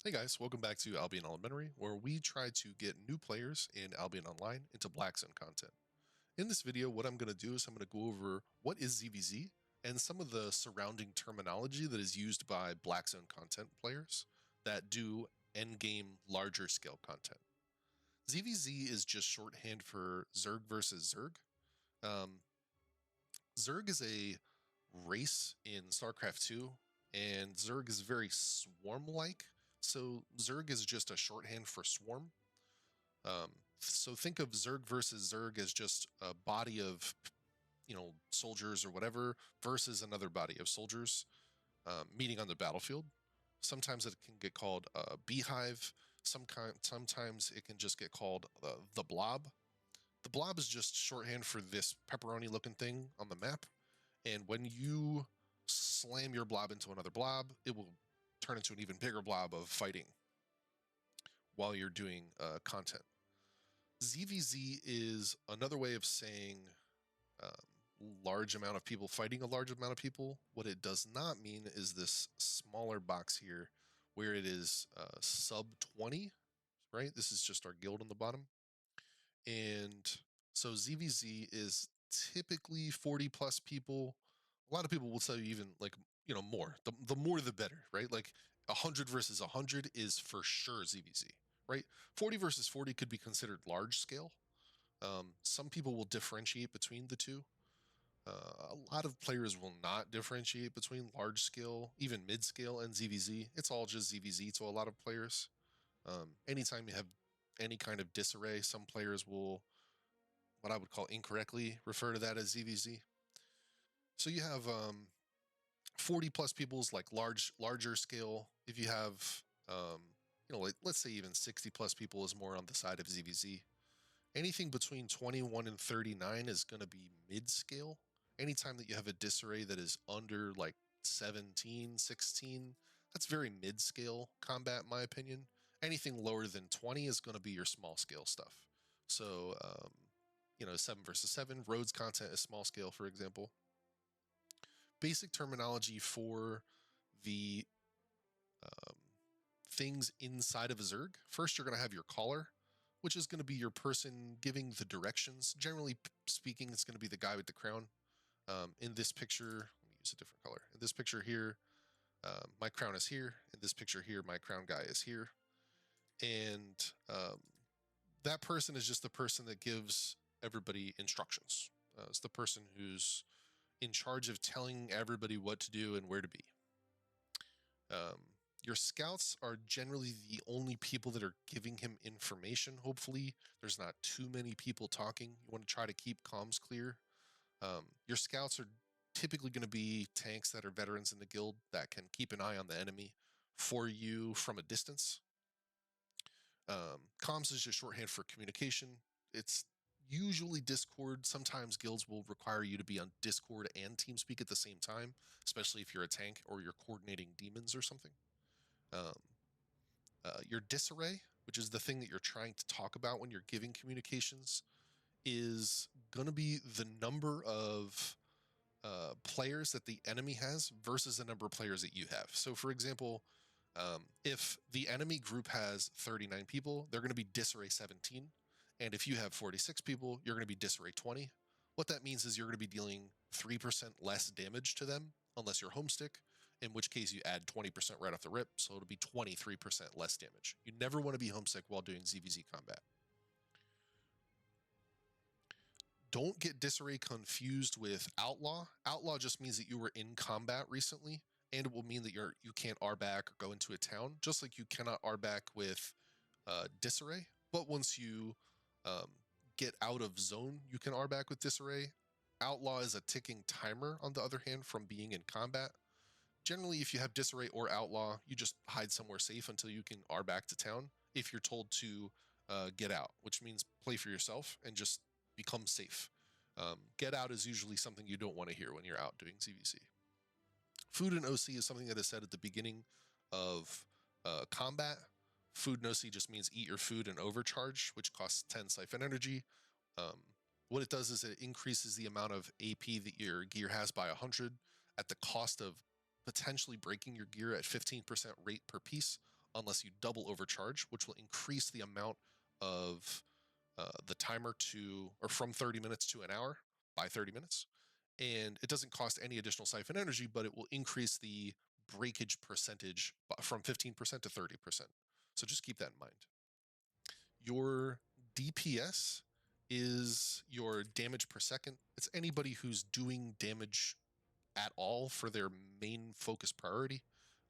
Hey guys, welcome back to Albion Elementary, where we try to get new players in Albion Online into Black Zone content. In this video, what I'm going to do is I'm going to go over what is ZvZ and some of the surrounding terminology that is used by Black Zone content players that do endgame larger scale content. ZvZ is just shorthand for Zerg versus Zerg. Um, Zerg is a race in StarCraft 2, and Zerg is very swarm-like. So Zerg is just a shorthand for swarm. So think of Zerg versus Zerg as just a body of, soldiers or whatever versus another body of soldiers meeting on the battlefield. Sometimes it can get called a beehive. Sometimes it can just get called the blob. The blob is just shorthand for this pepperoni-looking thing on the map. And when you slam your blob into another blob, it will turn into an even bigger blob of fighting while you're doing content. ZvZ is another way of saying large amount of people fighting a large amount of people. What it does not mean is this smaller box here where it is sub 20, right? This is just our guild on the bottom. And so ZvZ is typically 40 plus people. A lot of people will tell you even like, more. The more the better, right? Like 100 versus 100 is for sure ZvZ, right? 40 versus 40 could be considered large scale. Some people will differentiate between the two. A lot of players will not differentiate between large scale, even mid scale, and ZvZ. It's all just ZvZ to a lot of players. Anytime you have any kind of disarray, some players will, what I would call incorrectly, refer to that as ZvZ. So you have 40 plus people's like larger scale. If you have, like let's say even 60 plus people is more on the side of ZvZ. Anything between 21 and 39 is going to be mid scale. Anytime that you have a disarray that is under like 17, 16, that's very mid scale combat, in my opinion. Anything lower than 20 is going to be your small scale stuff. So, 7 versus 7, roads content is small scale, for example. Basic terminology for the um, things inside of a Zerg. First, you're going to have your caller, which is going to be your person giving the directions. Generally speaking, it's going to be the guy with the crown. In this picture, let me use a different color. In this picture here, my crown is here. In this picture here, my crown guy is here. And that person is just the person that gives everybody instructions. It's the person who's in charge of telling everybody what to do and where to be. Your scouts are generally the only people that are giving him information. Hopefully, there's not too many people talking. You want to try to keep comms clear. Your scouts are typically going to be tanks that are veterans in the guild that can keep an eye on the enemy for you from a distance. Comms is just shorthand for communication. It's usually Discord. Sometimes guilds will require you to be on Discord and TeamSpeak at the same time, especially if you're a tank or you're coordinating demons or something. Your disarray, which is the thing that you're trying to talk about when you're giving communications, is going to be the number of players that the enemy has versus the number of players that you have. So, for example, if the enemy group has 39 people, they're going to be disarray 17. And if you have 46 people, you're going to be disarray 20. What that means is you're going to be dealing 3% less damage to them unless you're homestick, in which case you add 20% right off the rip, so it'll be 23% less damage. You never want to be homesick while doing ZvZ combat. Don't get disarray confused with outlaw. Outlaw just means that you were in combat recently, and it will mean that you can't R back or go into a town, just like you cannot R back with disarray. But once you get out of zone, you can R back with disarray. Outlaw is a ticking timer, on the other hand, from being in combat. Generally, if you have disarray or outlaw, you just hide somewhere safe until you can R back to town if you're told to get out, which means play for yourself and just become safe. Get out is usually something you don't want to hear when you're out doing ZvZ. Food and OC is something that is said at the beginning of combat. Food and OC just means eat your food and overcharge, which costs 10 siphon energy. What it does is it increases the amount of AP that your gear has by 100 at the cost of potentially breaking your gear at 15% rate per piece unless you double overcharge, which will increase the amount of the timer to, or from 30 minutes to an hour by 30 minutes. And it doesn't cost any additional siphon energy, but it will increase the breakage percentage from 15% to 30%. So just keep that in mind. Your DPS is your damage per second. It's anybody who's doing damage at all for their main focus priority.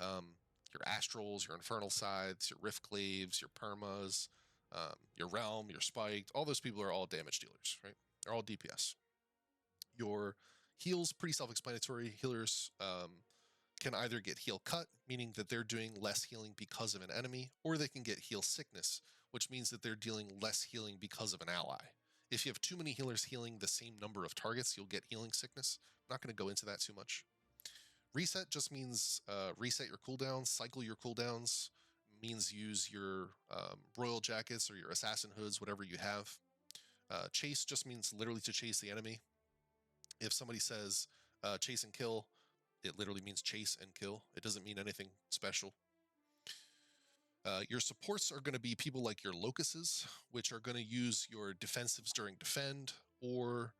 Your astrals, your infernal scythes, your rift glaives, your permas, your realm, your spiked, all those people are all damage dealers, right? They're all DPS. Your heals, pretty self-explanatory. Healers can either get heal cut, meaning that they're doing less healing because of an enemy, or they can get heal sickness, which means that they're dealing less healing because of an ally. If you have too many healers healing the same number of targets, you'll get healing sickness. I'm not going to go into that too much. Reset just means reset your cooldowns, cycle your cooldowns, means use your royal jackets or your assassin hoods, whatever you have. Chase just means literally to chase the enemy. If somebody says chase and kill, it literally means chase and kill. It doesn't mean anything special. Your supports are going to be people like your locuses, which are going to use your defensives during defend, or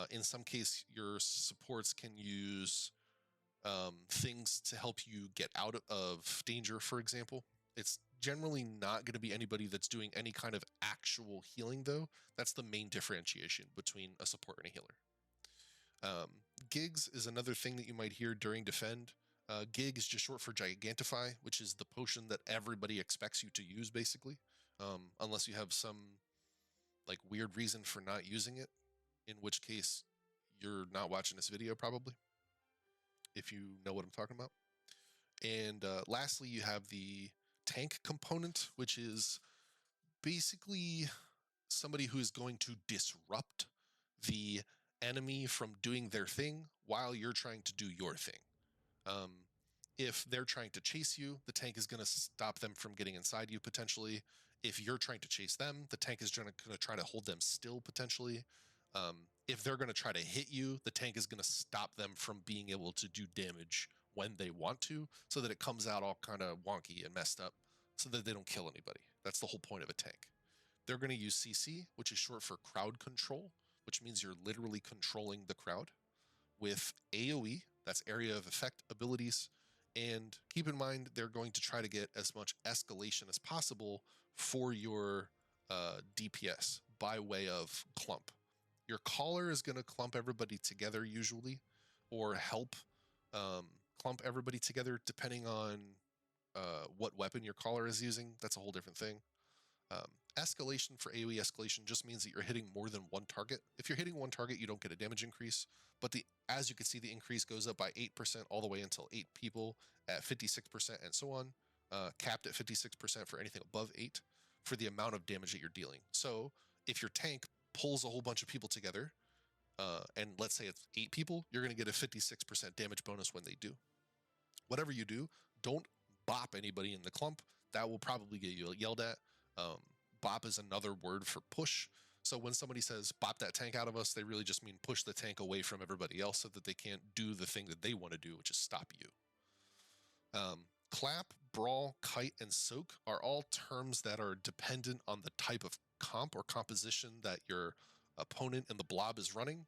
in some case, your supports can use things to help you get out of danger, for example. It's generally not going to be anybody that's doing any kind of actual healing, though. That's the main differentiation between a support and a healer. Gigs is another thing that you might hear during defend. Gig is just short for Gigantify, which is the potion that everybody expects you to use, basically, unless you have some like weird reason for not using it, in which case you're not watching this video probably, if you know what I'm talking about. And lastly, you have the tank component, which is basically somebody who is going to disrupt the enemy from doing their thing while you're trying to do your thing. If they're trying to chase you, the tank is going to stop them from getting inside you potentially. If you're trying to chase them, the tank is going to try to hold them still potentially. If they're going to try to hit you, the tank is going to stop them from being able to do damage when they want to, so that it comes out all kind of wonky and messed up, so that they don't kill anybody. That's the whole point of a tank. They're going to use CC, which is short for crowd control, which means you're literally controlling the crowd. With AoE, that's area of effect abilities. And keep in mind, they're going to try to get as much escalation as possible for your DPS by way of clump. Your caller is going to clump everybody together usually, or help clump everybody together depending on what weapon your caller is using. That's a whole different thing. Escalation for AoE escalation just means that you're hitting more than one target. If you're hitting one target, you don't get a damage increase, but as you can see, the increase goes up by 8% all the way until 8 people at 56% and so on, capped at 56% for anything above 8 for the amount of damage that you're dealing. So if your tank pulls a whole bunch of people together, and let's say it's 8 people, you're going to get a 56% damage bonus when they do. Whatever you do, don't bop anybody in the clump. That will probably get you yelled at. Bop is another word for push. So when somebody says bop that tank out of us, they really just mean push the tank away from everybody else so that they can't do the thing that they want to do, which is stop you. Clap, brawl, kite, and soak are all terms that are dependent on the type of comp or composition that your opponent in the blob is running.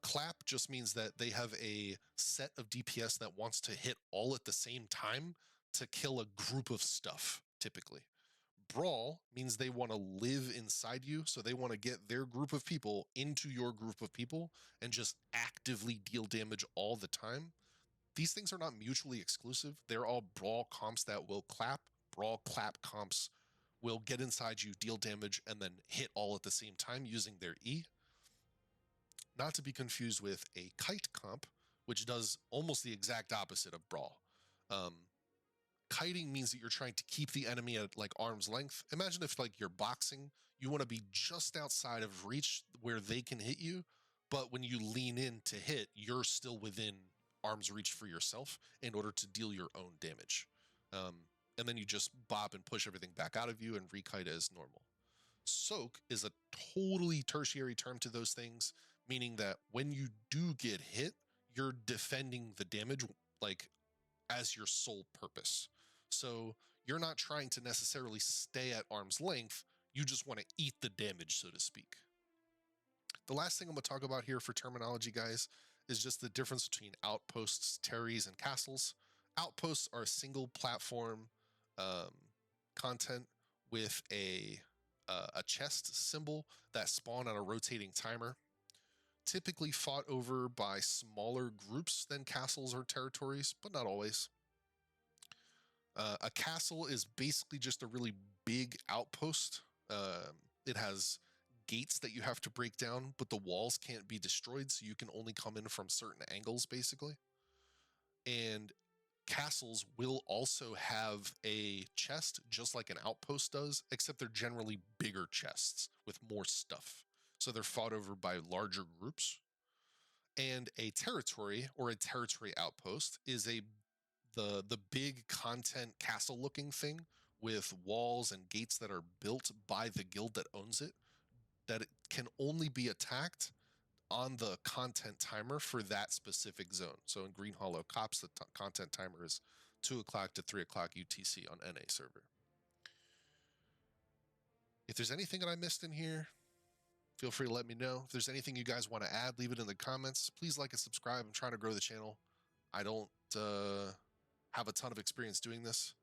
Clap just means that they have a set of DPS that wants to hit all at the same time to kill a group of stuff, typically. Brawl means they want to live inside you, so they want to get their group of people into your group of people and just actively deal damage all the time. These things are not mutually exclusive. They're all brawl comps that will clap. Brawl clap comps will get inside you, deal damage, and then hit all at the same time using their E. Not to be confused with a kite comp, which does almost the exact opposite of brawl. Kiting means that you're trying to keep the enemy at like arm's length. Imagine if like you're boxing, you want to be just outside of reach where they can hit you, but when you lean in to hit, you're still within arm's reach for yourself in order to deal your own damage. And then you just bop and push everything back out of you and rekite as normal. Soak is a totally tertiary term to those things, meaning that when you do get hit, you're defending the damage like as your sole purpose. So You're not trying to necessarily stay at arm's length. You just want to eat the damage, so to speak. The last thing I'm going to talk about here for terminology, guys, is just the difference between outposts, terries, and castles. Outposts are a single platform um, content with a chest symbol that spawn on a rotating timer, typically fought over by smaller groups than castles or territories, but not always. A castle is basically just a really big outpost. It has gates that you have to break down, but the walls can't be destroyed, so you can only come in from certain angles, basically. And castles will also have a chest, just like an outpost does, except they're generally bigger chests with more stuff. So they're fought over by larger groups. And a territory or a territory outpost is the big content castle looking thing with walls and gates that are built by the guild that owns it, that it can only be attacked on the content timer for that specific zone. So in Green Hollow Cops, the content timer is 2 o'clock to 3 o'clock UTC on NA server. If there's anything that I missed in here, feel free to let me know. If there's anything you guys want to add, leave it in the comments. Please like and subscribe. I'm trying to grow the channel. I don't have a ton of experience doing this.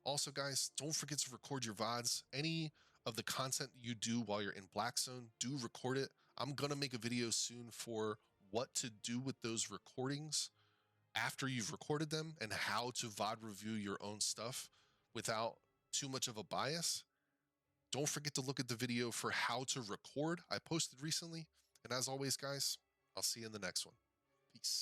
Also, guys, don't forget to record your VODs. Any of the content you do while you're in Black Zone, do record it. I'm going to make a video soon for what to do with those recordings after you've recorded them and how to VOD review your own stuff without too much of a bias. Don't forget to look at the video for how to record I posted recently. And as always, guys, I'll see you in the next one. Peace.